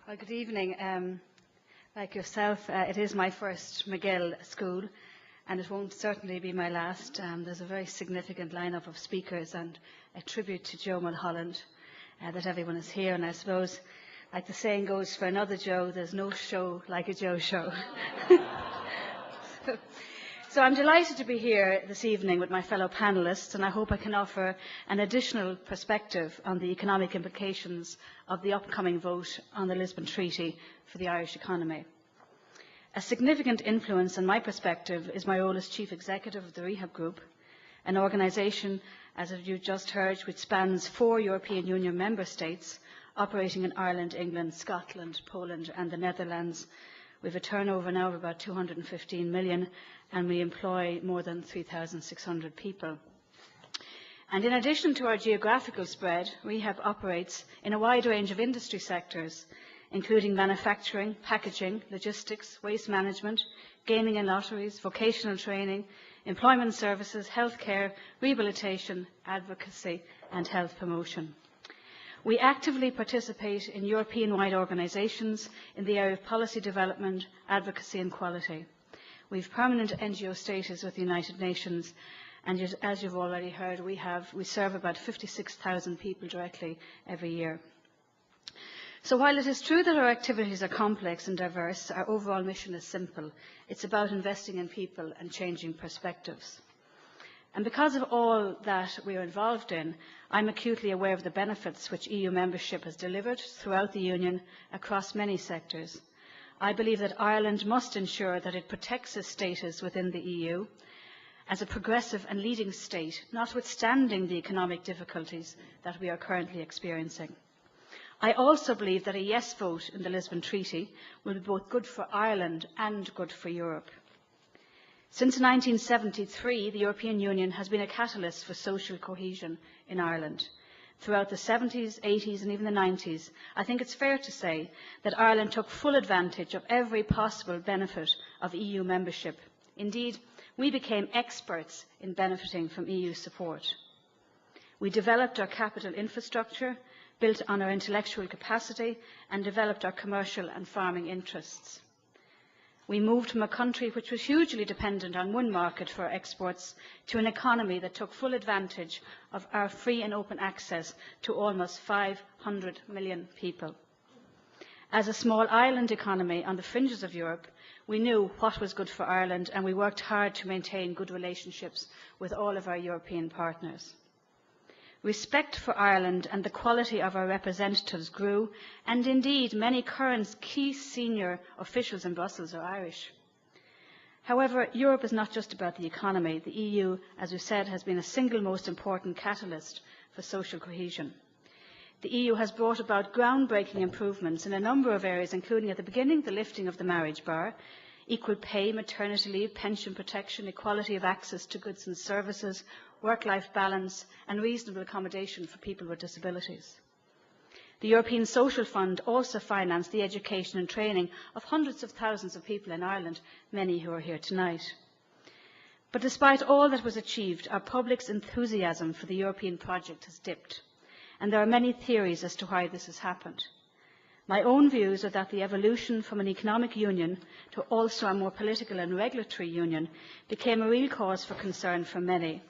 Well, good evening. Like yourself, it is my first MacGill school, and it won't certainly be my last. There's a very significant lineup of speakers and a tribute to Joe Mulholland that everyone is here. And I suppose, like the saying goes, for another Joe, there's no show like a Joe show. So I'm delighted to be here this evening with my fellow panellists, and I hope I can offer an additional perspective on the economic implications of the upcoming vote on the Lisbon Treaty for the Irish economy. A significant influence on my perspective is my role as Chief Executive of the Rehab Group, an organisation, as you just heard, which spans 4 European Union member states, operating in Ireland, England, Scotland, Poland and the Netherlands. We have a turnover now of about 215 million, and we employ more than 3,600 people. And in addition to our geographical spread, Rehab operates in a wide range of industry sectors, including manufacturing, packaging, logistics, waste management, gaming and lotteries, vocational training, employment services, healthcare, rehabilitation, advocacy and health promotion. We actively participate in European-wide organisations in the area of policy development, advocacy and quality. We have permanent NGO status with the United Nations, and as you've already heard, we serve about 56,000 people directly every year. So while it is true that our activities are complex and diverse, our overall mission is simple. It's about investing in people and changing perspectives. And because of all that we are involved in, I'm acutely aware of the benefits which EU membership has delivered throughout the Union across many sectors. I believe that Ireland must ensure that it protects its status within the EU as a progressive and leading state, notwithstanding the economic difficulties that we are currently experiencing. I also believe that a yes vote in the Lisbon Treaty will be both good for Ireland and good for Europe. Since 1973, the European Union has been a catalyst for social cohesion in Ireland. Throughout the 70s, 80s and even the 90s, I think it's fair to say that Ireland took full advantage of every possible benefit of EU membership. Indeed, we became experts in benefiting from EU support. We developed our capital infrastructure, built on our intellectual capacity and developed our commercial and farming interests. We moved from a country which was hugely dependent on one market for exports to an economy that took full advantage of our free and open access to almost 500 million people. As a small island economy on the fringes of Europe, we knew what was good for Ireland, and we worked hard to maintain good relationships with all of our European partners. Respect for Ireland and the quality of our representatives grew, and indeed many current key senior officials in Brussels are Irish. However, Europe is not just about the economy. The EU, as we said, has been a single most important catalyst for social cohesion. The EU has brought about groundbreaking improvements in a number of areas, including at the beginning the lifting of the marriage bar, equal pay, maternity leave, pension protection, equality of access to goods and services, work-life balance and reasonable accommodation for people with disabilities. The European Social Fund also financed the education and training of hundreds of thousands of people in Ireland, many who are here tonight. But despite all that was achieved, our public's enthusiasm for the European project has dipped, and there are many theories as to why this has happened. My own views are that the evolution from an economic union to also a more political and regulatory union became a real cause for concern for many,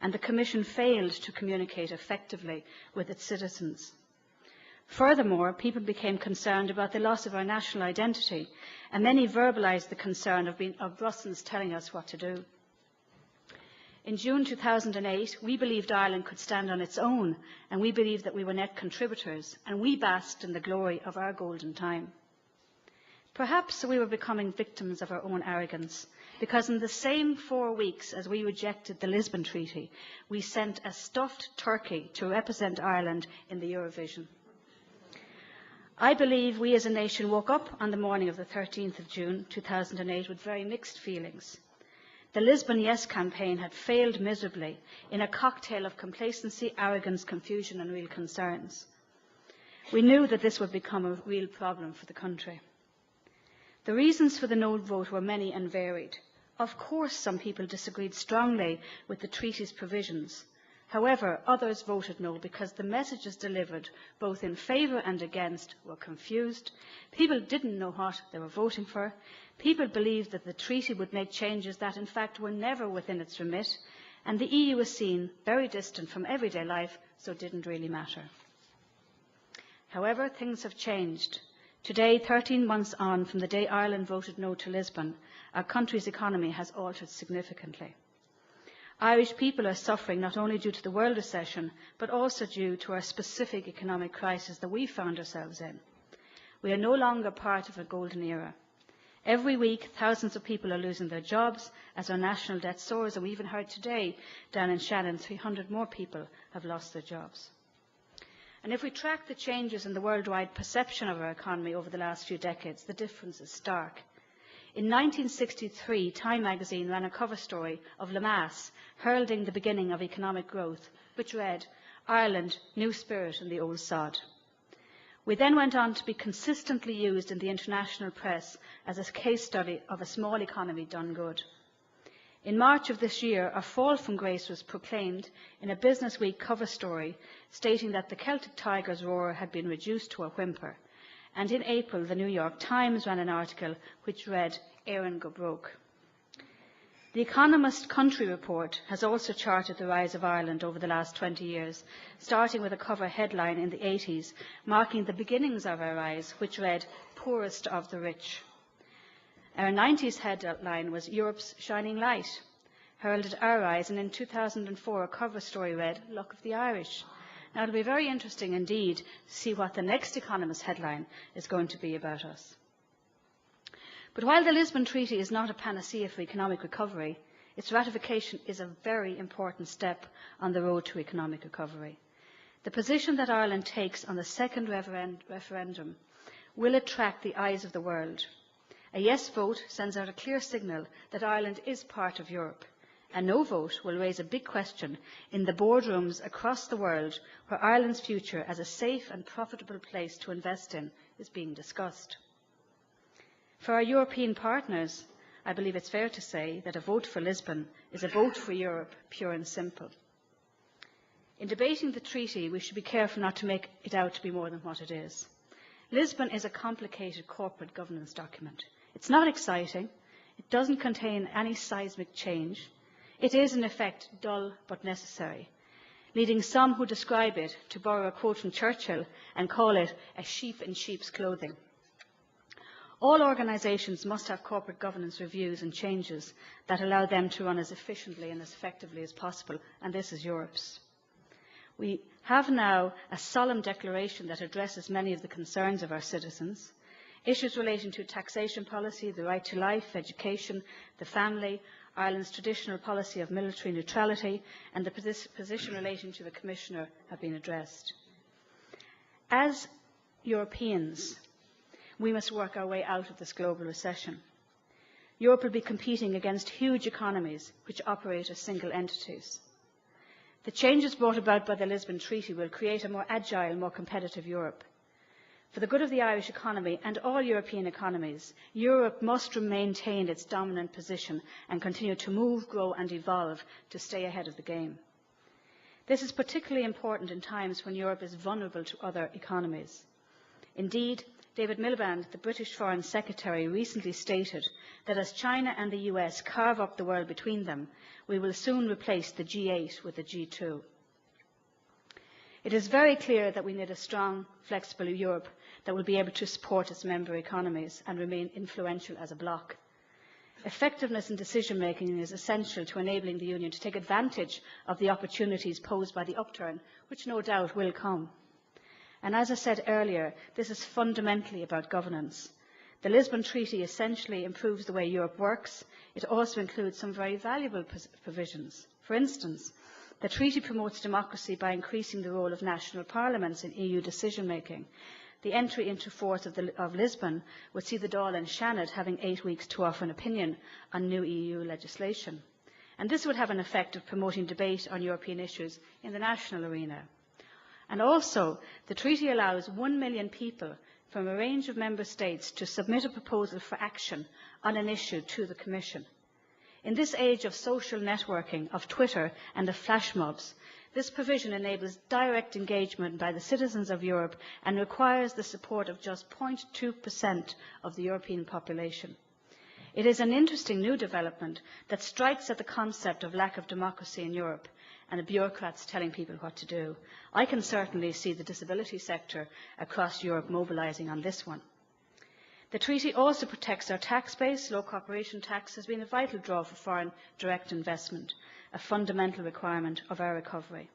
and the Commission failed to communicate effectively with its citizens. Furthermore, people became concerned about the loss of our national identity, and many verbalised the concern of Brussels telling us what to do. In June 2008, we believed Ireland could stand on its own, and we believed that we were net contributors, and we basked in the glory of our golden time. Perhaps we were becoming victims of our own arrogance, because in the same 4 weeks as we rejected the Lisbon Treaty, we sent a stuffed turkey to represent Ireland in the Eurovision. I believe we as a nation woke up on the morning of the 13th of June 2008 with very mixed feelings. The Lisbon Yes campaign had failed miserably in a cocktail of complacency, arrogance, confusion and real concerns. We knew that this would become a real problem for the country. The reasons for the no vote were many and varied. Of course, some people disagreed strongly with the treaty's provisions. However, others voted no because the messages delivered, both in favour and against, were confused. People didn't know what they were voting for. People believed that the treaty would make changes that, in fact, were never within its remit. And the EU was seen very distant from everyday life, so it didn't really matter. However, things have changed. Today, 13 months on from the day Ireland voted no to Lisbon, our country's economy has altered significantly. Irish people are suffering not only due to the world recession, but also due to our specific economic crisis that we found ourselves in. We are no longer part of a golden era. Every week, thousands of people are losing their jobs as our national debt soars, and we even heard today down in Shannon, 300 more people have lost their jobs. And if we track the changes in the worldwide perception of our economy over the last few decades, the difference is stark. In 1963, Time magazine ran a cover story of Lemass heralding the beginning of economic growth, which read, "Ireland, new spirit in the old sod." We then went on to be consistently used in the international press as a case study of a small economy done good. In March of this year, our fall from grace was proclaimed in a Business Week cover story stating that the Celtic Tiger's roar had been reduced to a whimper. And in April, the New York Times ran an article which read, "Éireann go broke." The Economist Country Report has also charted the rise of Ireland over the last 20 years, starting with a cover headline in the 80s, marking the beginnings of our rise, which read, "Poorest of the rich." Our 90s headline was "Europe's Shining Light," heralded our rise, and in 2004 a cover story read, "Luck of the Irish." Now, it'll be very interesting indeed to see what the next Economist headline is going to be about us. But while the Lisbon Treaty is not a panacea for economic recovery, its ratification is a very important step on the road to economic recovery. The position that Ireland takes on the second referendum will attract the eyes of the world. A yes vote sends out a clear signal that Ireland is part of Europe. A no vote will raise a big question in the boardrooms across the world where Ireland's future as a safe and profitable place to invest in is being discussed. For our European partners, I believe it's fair to say that a vote for Lisbon is a vote for Europe, pure and simple. In debating the treaty, we should be careful not to make it out to be more than what it is. Lisbon is a complicated corporate governance document. It's not exciting. It doesn't contain any seismic change. It is, in effect, dull but necessary, leading some who describe it, to borrow a quote from Churchill, and call it a sheep in sheep's clothing. All organisations must have corporate governance reviews and changes that allow them to run as efficiently and as effectively as possible, and this is Europe's. We have now a solemn declaration that addresses many of the concerns of our citizens. Issues relating to taxation policy, the right to life, education, the family, Ireland's traditional policy of military neutrality, and the position relating to the Commissioner have been addressed. As Europeans, we must work our way out of this global recession. Europe will be competing against huge economies which operate as single entities. The changes brought about by the Lisbon Treaty will create a more agile, more competitive Europe. For the good of the Irish economy and all European economies, Europe must maintain its dominant position and continue to move, grow and evolve to stay ahead of the game. This is particularly important in times when Europe is vulnerable to other economies. Indeed, David Miliband, the British Foreign Secretary, recently stated that as China and the US carve up the world between them, we will soon replace the G8 with the G2. It is very clear that we need a strong, flexible Europe that will be able to support its member economies and remain influential as a bloc. Effectiveness in decision-making is essential to enabling the Union to take advantage of the opportunities posed by the upturn, which no doubt will come. And as I said earlier, this is fundamentally about governance. The Lisbon Treaty essentially improves the way Europe works. It also includes some very valuable provisions. For instance, the treaty promotes democracy by increasing the role of national parliaments in EU decision-making. The entry into force of Lisbon would see the Dáil and Seanad having 8 weeks to offer an opinion on new EU legislation. And this would have an effect of promoting debate on European issues in the national arena. And also, the treaty allows 1 million people from a range of member states to submit a proposal for action on an issue to the Commission. In this age of social networking, of Twitter and of flash mobs, this provision enables direct engagement by the citizens of Europe and requires the support of just 0.2% of the European population. It is an interesting new development that strikes at the concept of lack of democracy in Europe and the bureaucrats telling people what to do. I can certainly see the disability sector across Europe mobilising on this one. The treaty also protects our tax base. Low corporation tax has been a vital draw for foreign direct investment, a fundamental requirement of our recovery.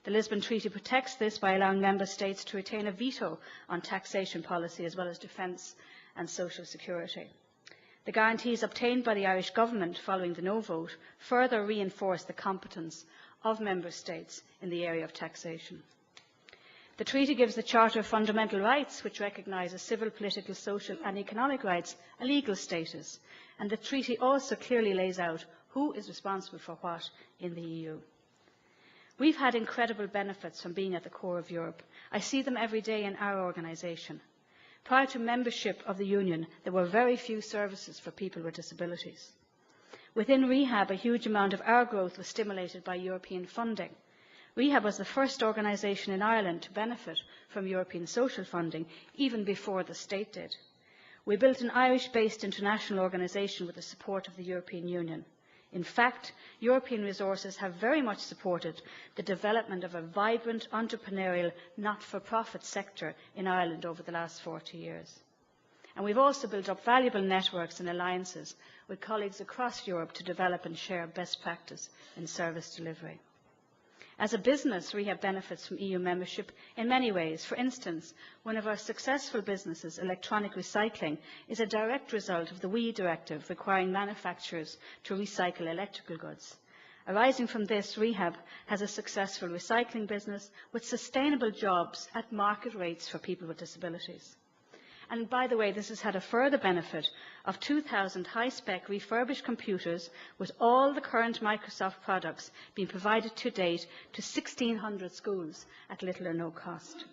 The Lisbon Treaty protects this by allowing Member States to retain a veto on taxation policy as well as defence and social security. The guarantees obtained by the Irish Government following the no vote further reinforce the competence of Member States in the area of taxation. The treaty gives the Charter of Fundamental Rights, which recognises civil, political, social and economic rights, a legal status, and the treaty also clearly lays out who is responsible for what in the EU. We've had incredible benefits from being at the core of Europe. I see them every day in our organisation. Prior to membership of the Union, there were very few services for people with disabilities. Within Rehab, a huge amount of our growth was stimulated by European funding. Rehab was the first organisation in Ireland to benefit from European social funding, even before the state did. We built an Irish-based international organisation with the support of the European Union. In fact, European resources have very much supported the development of a vibrant, entrepreneurial, not-for-profit sector in Ireland over the last 40 years. And we've also built up valuable networks and alliances with colleagues across Europe to develop and share best practice in service delivery. As a business, Rehab benefits from EU membership in many ways. For instance, one of our successful businesses, electronic recycling, is a direct result of the WEEE directive requiring manufacturers to recycle electrical goods. Arising from this, Rehab has a successful recycling business with sustainable jobs at market rates for people with disabilities. And by the way, this has had a further benefit of 2,000 high-spec refurbished computers with all the current Microsoft products being provided to date to 1,600 schools at little or no cost.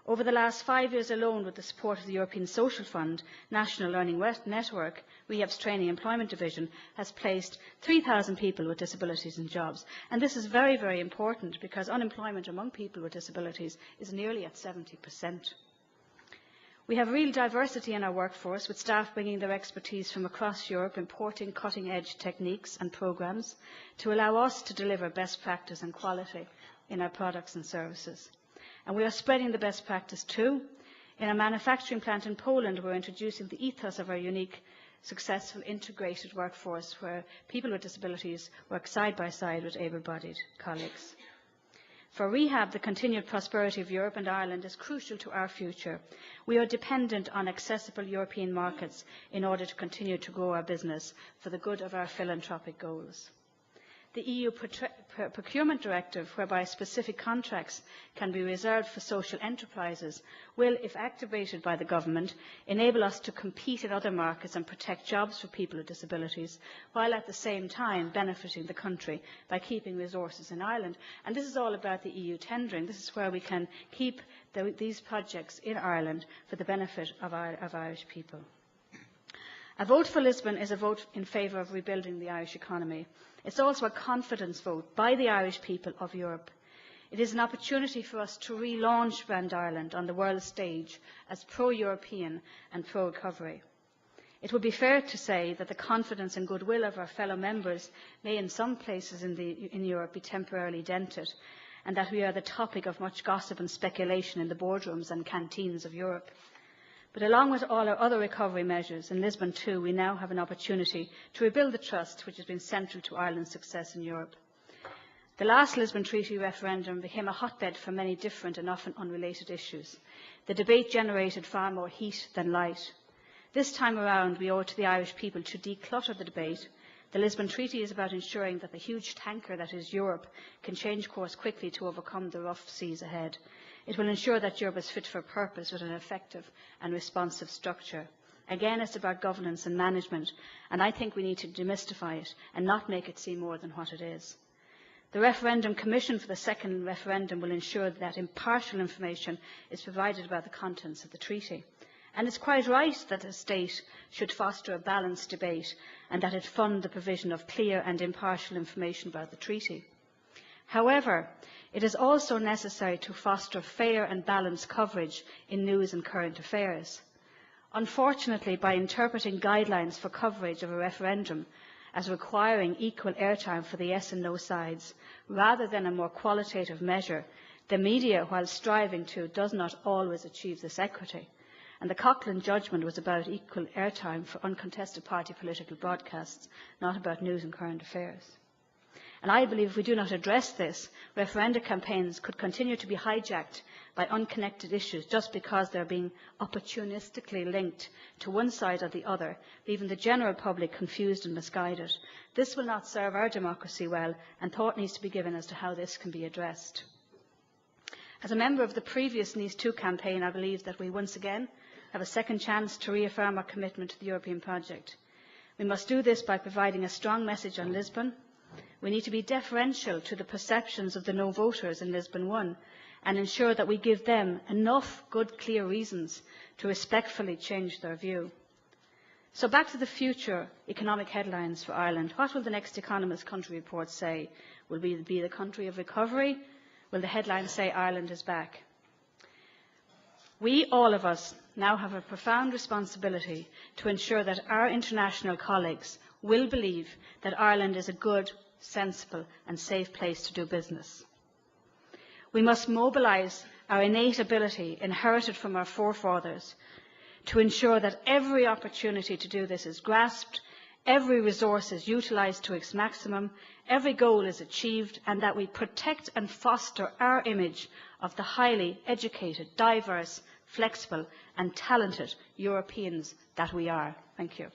Over the last 5 years alone, with the support of the European Social Fund, National Learning Network, Rehab's Training Employment Division has placed 3,000 people with disabilities in jobs. And this is very, very important because unemployment among people with disabilities is nearly at 70%. We have real diversity in our workforce, with staff bringing their expertise from across Europe, importing cutting-edge techniques and programmes to allow us to deliver best practice and quality in our products and services. And we are spreading the best practice too. In a manufacturing plant in Poland, we're introducing the ethos of our unique, successful, integrated workforce where people with disabilities work side by side with able-bodied colleagues. For Rehab, the continued prosperity of Europe and Ireland is crucial to our future. We are dependent on accessible European markets in order to continue to grow our business for the good of our philanthropic goals. The EU Procurement Directive, whereby specific contracts can be reserved for social enterprises, will, if activated by the government, enable us to compete in other markets and protect jobs for people with disabilities, while at the same time benefiting the country by keeping resources in Ireland. And this is all about the EU tendering. This is where we can keep these projects in Ireland for the benefit of Irish people. A vote for Lisbon is a vote in favour of rebuilding the Irish economy. It's also a confidence vote by the Irish people of Europe. It is an opportunity for us to relaunch Brand Ireland on the world stage as pro-European and pro-recovery. It would be fair to say that the confidence and goodwill of our fellow members may in some places in Europe be temporarily dented, and that we are the topic of much gossip and speculation in the boardrooms and canteens of Europe. But along with all our other recovery measures, in Lisbon too, we now have an opportunity to rebuild the trust which has been central to Ireland's success in Europe. The last Lisbon Treaty referendum became a hotbed for many different and often unrelated issues. The debate generated far more heat than light. This time around, we owe it to the Irish people to declutter the debate. The Lisbon Treaty is about ensuring that the huge tanker that is Europe can change course quickly to overcome the rough seas ahead. It will ensure that Europe is fit for purpose with an effective and responsive structure. Again, it's about governance and management, and I think we need to demystify it and not make it seem more than what it is. The Referendum Commission for the second referendum will ensure that impartial information is provided about the contents of the treaty. And it's quite right that the state should foster a balanced debate and that it fund the provision of clear and impartial information about the treaty. However, it is also necessary to foster fair and balanced coverage in news and current affairs. Unfortunately, by interpreting guidelines for coverage of a referendum as requiring equal airtime for the yes and no sides, rather than a more qualitative measure, the media, while striving to, does not always achieve this equity. And the Coughlin judgment was about equal airtime for uncontested party political broadcasts, not about news and current affairs. And I believe if we do not address this, referenda campaigns could continue to be hijacked by unconnected issues just because they are being opportunistically linked to one side or the other, leaving the general public confused and misguided. This will not serve our democracy well, and thought needs to be given as to how this can be addressed. As a member of the previous Nice 2 campaign, I believe that we once again have a second chance to reaffirm our commitment to the European project. We must do this by providing a strong message on Lisbon. We need to be deferential to the perceptions of the no voters in Lisbon 1 and ensure that we give them enough good, clear reasons to respectfully change their view. So back to the future economic headlines for Ireland. What will the next Economist country report say? Will we be the country of recovery? Will the headlines say Ireland is back? We, all of us, now have a profound responsibility to ensure that our international colleagues will believe that Ireland is a good, sensible and safe place to do business. We must mobilise our innate ability inherited from our forefathers to ensure that every opportunity to do this is grasped, every resource is utilised to its maximum, every goal is achieved, and that we protect and foster our image of the highly educated, diverse, flexible and talented Europeans that we are. Thank you.